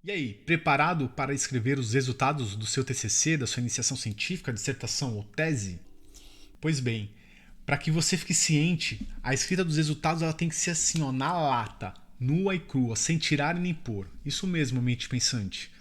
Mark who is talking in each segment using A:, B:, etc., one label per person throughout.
A: E aí, preparado para escrever os resultados do seu TCC, da sua iniciação científica, dissertação ou tese? Pois bem, para que você fique ciente, a escrita dos resultados ela tem que ser assim, ó, na lata, nua e crua, sem tirar e nem pôr. Isso mesmo, mente pensante.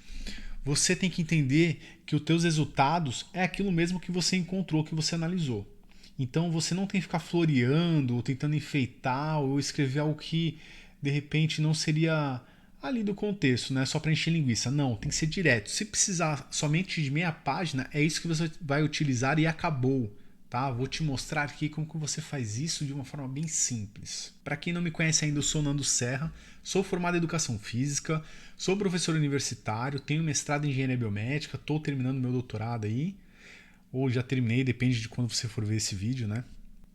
A: Você tem que entender que os teus resultados é aquilo mesmo que você encontrou, que você analisou. Então você não tem que ficar floreando, ou tentando enfeitar, ou escrever algo que de repente não seria ali do contexto, né? Só para encher linguiça. Não, tem que ser direto. Se precisar somente de meia página, é isso que você vai utilizar e acabou. Tá? Vou te mostrar aqui como que você faz isso de uma forma bem simples. Para quem não me conhece ainda, eu sou Nando Serra, sou formado em Educação Física, sou professor universitário, tenho mestrado em Engenharia Biomédica, estou terminando meu doutorado aí, ou já terminei, depende de quando você for ver esse vídeo, né?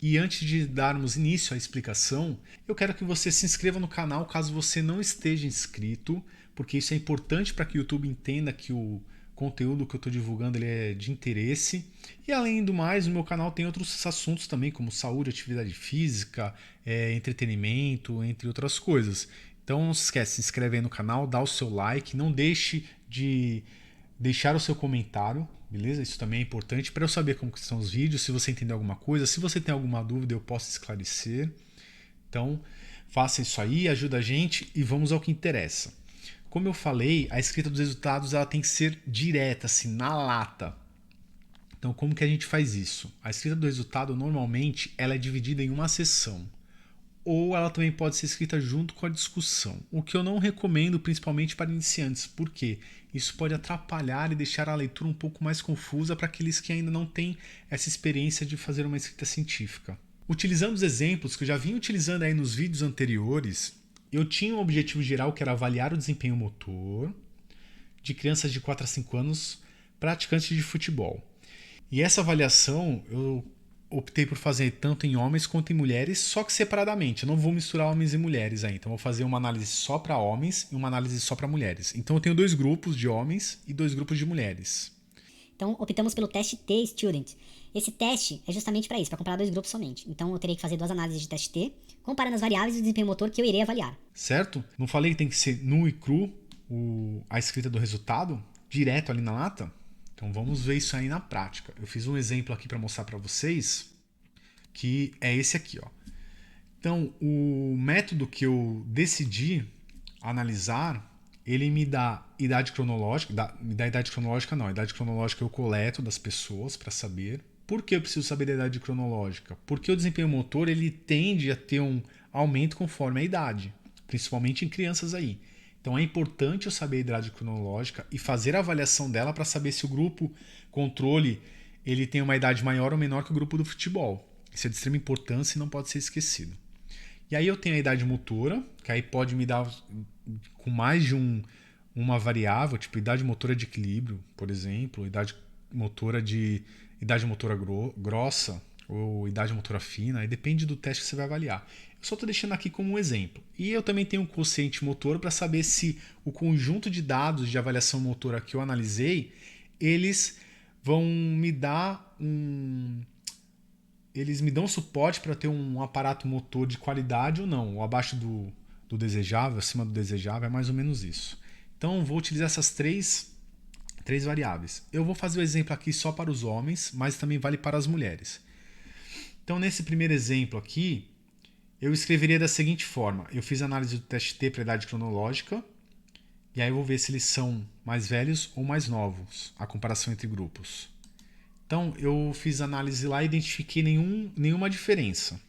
A: E antes de darmos início à explicação, eu quero que você se inscreva no canal caso você não esteja inscrito, porque isso é importante para que o YouTube entenda que o conteúdo que eu estou divulgando ele é de interesse. E além do mais, no meu canal tem outros assuntos também, como saúde, atividade física, entretenimento, entre outras coisas. Então não se esquece, se inscreve aí no canal, dá o seu like, não deixe de deixar o seu comentário, beleza? Isso também é importante para eu saber como estão os vídeos, se você entendeu alguma coisa, se você tem alguma dúvida eu posso esclarecer. Então, faça isso aí, ajuda a gente e vamos ao que interessa. Como eu falei, a escrita dos resultados ela tem que ser direta, assim, na lata. Então, como que a gente faz isso? A escrita do resultado, normalmente, ela é dividida em uma seção. Ou ela também pode ser escrita junto com a discussão. O que eu não recomendo, principalmente para iniciantes. Por quê? Isso pode atrapalhar e deixar a leitura um pouco mais confusa para aqueles que ainda não têm essa experiência de fazer uma escrita científica. Utilizando os exemplos que eu já vim utilizando aí nos vídeos anteriores, eu tinha um objetivo geral que era avaliar o desempenho motor de crianças de 4 a 5 anos praticantes de futebol. E essa avaliação eu optei por fazer tanto em homens quanto em mulheres, só que separadamente. Eu não vou misturar homens e mulheres aí. Então eu vou fazer uma análise só para homens e uma análise só para mulheres. Então eu tenho 2 grupos de homens e 2 grupos de mulheres.
B: Então optamos pelo teste T-Student. Esse teste é justamente para isso, para comparar 2 grupos somente. Então eu terei que fazer 2 análises de teste T, comparando as variáveis do desempenho motor que eu irei avaliar.
A: Certo? Não falei que tem que ser nu e cru a escrita do resultado? Direto ali na lata? Então vamos ver isso aí na prática. Eu fiz um exemplo aqui para mostrar para vocês, que é esse aqui, ó. Então, o método que eu decidi analisar, ele me dá idade cronológica, me dá idade cronológica não, a idade cronológica eu coleto das pessoas para saber. Por que eu preciso saber da idade cronológica? Porque o desempenho motor ele tende a ter um aumento conforme a idade, principalmente em crianças aí. Então é importante eu saber a idade cronológica e fazer a avaliação dela para saber se o grupo controle ele tem uma idade maior ou menor que o grupo do futebol. Isso é de extrema importância e não pode ser esquecido. E aí eu tenho a idade motora, que aí pode me dar com mais de uma variável, tipo idade motora de equilíbrio, por exemplo, idade motora grossa ou idade motora fina, aí depende do teste que você vai avaliar. Eu só estou deixando aqui como um exemplo. E eu também tenho um quociente motor para saber se o conjunto de dados de avaliação motora que eu analisei, eles vão me dar eles me dão suporte para ter um aparato motor de qualidade ou não, ou abaixo do desejável, acima do desejável, é mais ou menos isso. Então vou utilizar essas três variáveis. Eu vou fazer o exemplo aqui só para os homens, mas também vale para as mulheres. Então nesse primeiro exemplo aqui, eu escreveria da seguinte forma. Eu fiz a análise do teste T para a idade cronológica, e aí eu vou ver se eles são mais velhos ou mais novos, a comparação entre grupos. Então eu fiz a análise lá e identifiquei nenhuma diferença.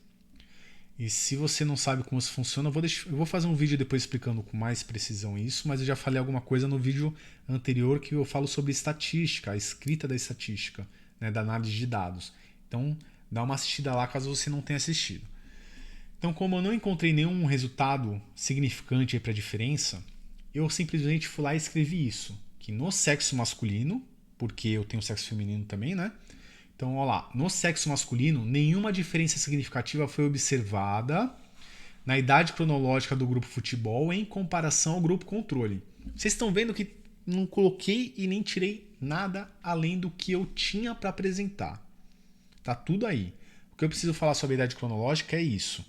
A: E se você não sabe como isso funciona, eu vou fazer um vídeo depois explicando com mais precisão isso, mas eu já falei alguma coisa no vídeo anterior que eu falo sobre estatística, a escrita da estatística, né, da análise de dados. Então dá uma assistida lá caso você não tenha assistido. Então, como eu não encontrei nenhum resultado significante para a diferença, eu simplesmente fui lá e escrevi isso, que no sexo masculino, porque eu tenho sexo feminino também, né? Então, olha lá, no sexo masculino, nenhuma diferença significativa foi observada na idade cronológica do grupo futebol em comparação ao grupo controle. Vocês estão vendo que não coloquei e nem tirei nada além do que eu tinha para apresentar. Tá tudo aí. O que eu preciso falar sobre a idade cronológica é isso.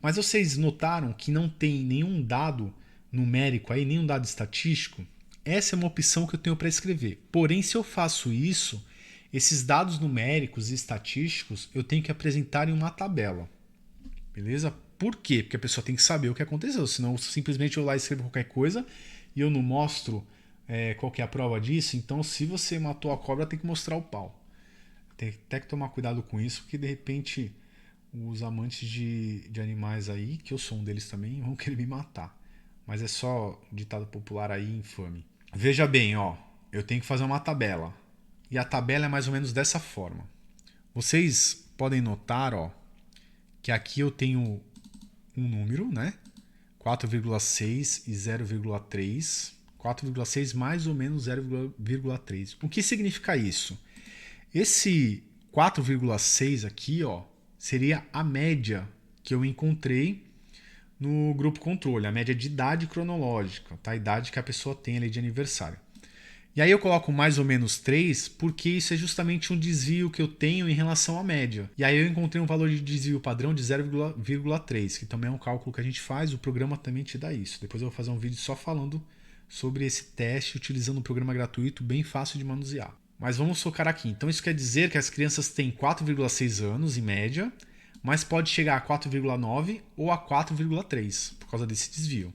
A: Mas vocês notaram que não tem nenhum dado numérico aí, nenhum dado estatístico? essa é uma opção que eu tenho para escrever. Porém, se eu faço isso, esses dados numéricos e estatísticos eu tenho que apresentar em uma tabela. Beleza? Por quê? Porque a pessoa tem que saber o que aconteceu, senão simplesmente eu lá escrevo qualquer coisa e eu não mostro qual que é a prova disso. Então, se você matou a cobra, tem que mostrar o pau. Tem até que tomar cuidado com isso, porque de repente os amantes de animais aí, que eu sou um deles também, vão querer me matar. Mas é só ditado popular aí infame. Veja bem, ó, eu tenho que fazer uma tabela. E a tabela é mais ou menos dessa forma. Vocês podem notar, ó, que aqui eu tenho um número, né? 4,6 e 0,3. 4,6 mais ou menos 0,3. O que significa isso? Esse 4,6 aqui, ó, seria a média que eu encontrei no grupo controle, a média de idade cronológica, tá? A idade que a pessoa tem ali de aniversário. E aí eu coloco mais ou menos 3, porque isso é justamente um desvio que eu tenho em relação à média. E aí eu encontrei um valor de desvio padrão de 0,3, que também é um cálculo que a gente faz, o programa também te dá isso. Depois eu vou fazer um vídeo só falando sobre esse teste, utilizando um programa gratuito bem fácil de manusear. Mas vamos focar aqui. Então isso quer dizer que as crianças têm 4,6 anos em média, mas pode chegar a 4,9 ou a 4,3 por causa desse desvio.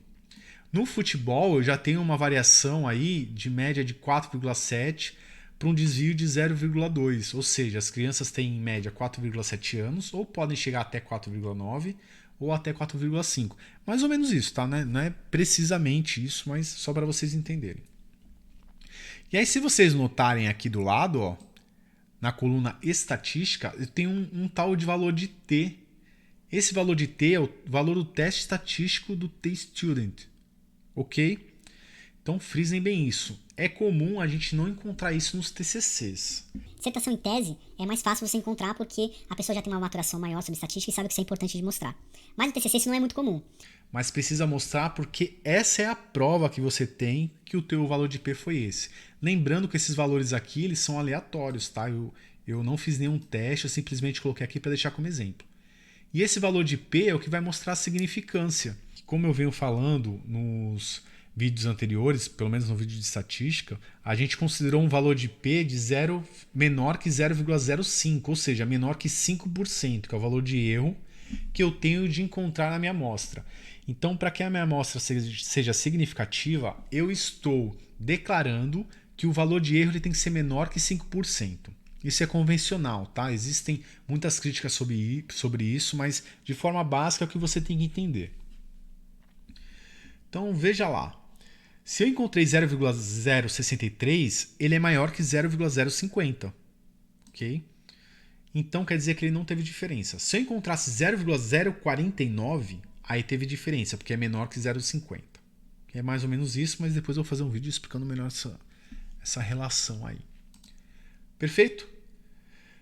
A: No futebol eu já tenho uma variação aí de média de 4,7 para um desvio de 0,2, ou seja, as crianças têm em média 4,7 anos ou podem chegar até 4,9 ou até 4,5. Mais ou menos isso, tá? Não é precisamente isso, mas só para vocês entenderem. E aí se vocês notarem aqui do lado, ó, na coluna estatística, eu tenho um tal de valor de T. Esse valor de T é o valor do teste estatístico do T-Student. Ok? Então frisem bem isso. É comum a gente não encontrar isso nos TCCs.
B: Dissertação em tese é mais fácil você encontrar porque a pessoa já tem uma maturação maior sobre estatística e sabe que isso é importante de mostrar. Mas no TCC isso não é muito comum.
A: Mas precisa mostrar porque essa é a prova que você tem que o teu valor de P foi esse. Lembrando que esses valores aqui eles são aleatórios, tá? Eu não fiz nenhum teste, eu simplesmente coloquei aqui para deixar como exemplo. E esse valor de P é o que vai mostrar a significância. Como eu venho falando nos vídeos anteriores, pelo menos no vídeo de estatística, a gente considerou um valor de P de menor que 0,05, ou seja, menor que 5%, que é o valor de erro que eu tenho de encontrar na minha amostra. Então, para que a minha amostra seja significativa, eu estou declarando que o valor de erro ele tem que ser menor que 5%. Isso é convencional, tá? Existem muitas críticas sobre isso, mas de forma básica é o que você tem que entender. Então, veja lá. Se eu encontrei 0,063, ele é maior que 0,050. Ok? Então, quer dizer que ele não teve diferença. Se eu encontrasse 0,049, aí teve diferença, porque é menor que 0,50. É mais ou menos isso, mas depois eu vou fazer um vídeo explicando melhor essa relação aí. Perfeito?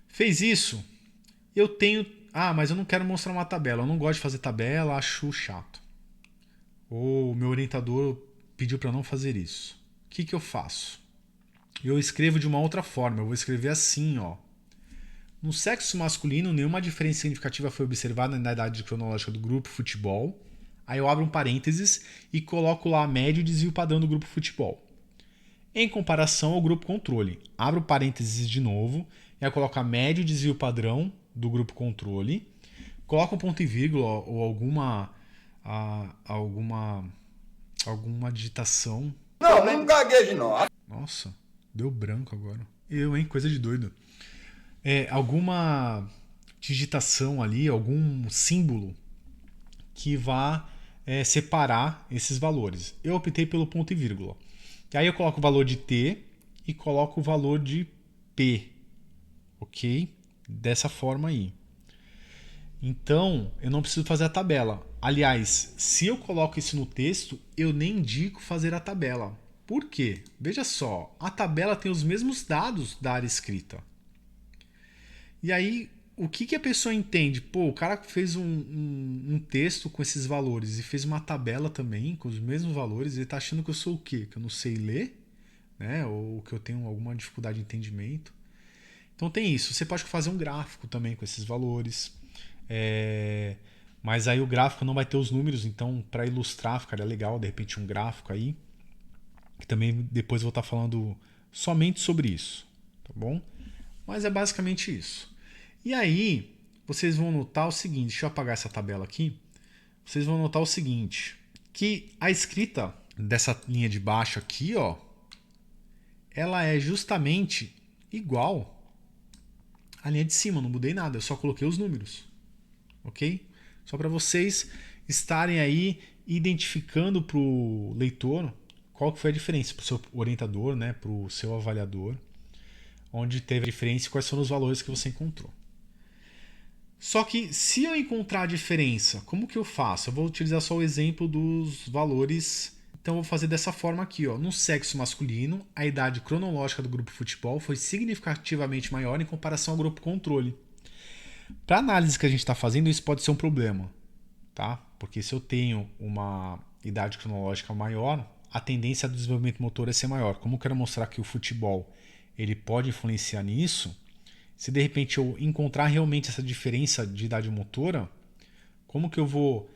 A: Fez isso, eu tenho... Ah, mas eu não quero mostrar uma tabela. Eu não gosto de fazer tabela, acho chato. Ou o meu orientador pediu para não fazer isso. O que eu faço? Eu escrevo de uma outra forma. Eu vou escrever assim, ó. No sexo masculino, nenhuma diferença significativa foi observada na idade cronológica do grupo futebol. Aí eu abro um parênteses e coloco lá a média e desvio padrão do grupo futebol. Em comparação ao grupo controle, abro parênteses de novo e aí coloco a média e desvio padrão do grupo controle. Coloco um ponto e vírgula ou alguma digitação.
C: Não gagueje não.
A: Nossa, deu branco agora. Coisa de doido. Alguma digitação ali, algum símbolo que vá separar esses valores. Eu optei pelo ponto e vírgula. E aí eu coloco o valor de T e coloco o valor de P. Ok? Dessa forma aí. Então, eu não preciso fazer a tabela. Aliás, se eu coloco isso no texto, eu nem indico fazer a tabela. Por quê? Veja só, a tabela tem os mesmos dados da área escrita. E aí, o que a pessoa entende? Pô, o cara fez um texto com esses valores e fez uma tabela também com os mesmos valores, ele está achando que eu sou o quê? Que eu não sei ler? Né? Ou que eu tenho alguma dificuldade de entendimento? Então tem isso. Você pode fazer um gráfico também com esses valores. Mas aí o gráfico não vai ter os números, então para ilustrar ficaria legal, de repente um gráfico aí. que também depois eu vou estar falando somente sobre isso, tá bom? Mas é basicamente isso. E aí, vocês vão notar o seguinte, deixa eu apagar essa tabela aqui. Vocês vão notar o seguinte, que a escrita dessa linha de baixo aqui, ó, ela é justamente igual à linha de cima, não mudei nada, eu só coloquei os números, ok? Só para vocês estarem aí identificando para o leitor qual que foi a diferença para o seu orientador, né, para o seu avaliador, onde teve a diferença e quais foram os valores que você encontrou. Só que se eu encontrar a diferença, como que eu faço? Eu vou utilizar só o exemplo dos valores. Então eu vou fazer dessa forma aqui, ó. No sexo masculino, a idade cronológica do grupo futebol foi significativamente maior em comparação ao grupo controle. Para a análise que a gente está fazendo, isso pode ser um problema, tá? Porque se eu tenho uma idade cronológica maior, a tendência do desenvolvimento motor é ser maior. Como eu quero mostrar que o futebol ele pode influenciar nisso, se de repente eu encontrar realmente essa diferença de idade motora, como que eu vou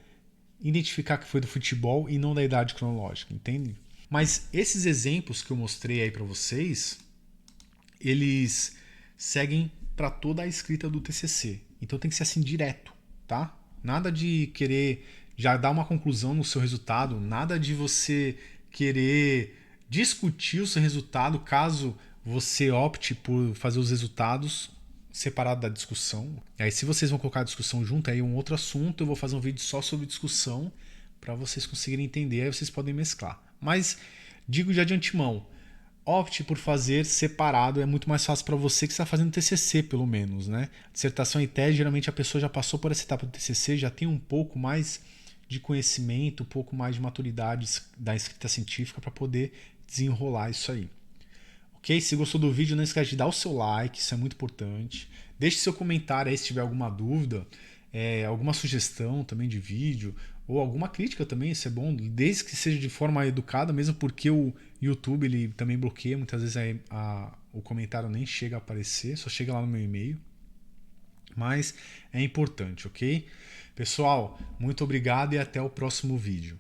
A: identificar que foi do futebol e não da idade cronológica, entende? Mas esses exemplos que eu mostrei aí para vocês, eles seguem para toda a escrita do TCC. Então tem que ser assim direto, tá? Nada de querer já dar uma conclusão no seu resultado, nada de você querer discutir o seu resultado caso você opte por fazer os resultados separado da discussão. E aí, se vocês vão colocar a discussão junto, aí é um outro assunto, eu vou fazer um vídeo só sobre discussão para vocês conseguirem entender, aí vocês podem mesclar. Mas digo já de antemão, opte por fazer separado, é muito mais fácil para você que está fazendo TCC, pelo menos, né? Dissertação e tese, geralmente a pessoa já passou por essa etapa do TCC, já tem um pouco mais de conhecimento, um pouco mais de maturidade da escrita científica para poder desenrolar isso aí. Ok? Se gostou do vídeo, não esquece de dar o seu like, isso é muito importante. Deixe seu comentário aí se tiver alguma dúvida, alguma sugestão também de vídeo, ou alguma crítica também, isso é bom, desde que seja de forma educada, mesmo porque o YouTube ele também bloqueia, muitas vezes o comentário nem chega a aparecer, só chega lá no meu e-mail. Mas é importante, ok? Pessoal, muito obrigado e até o próximo vídeo.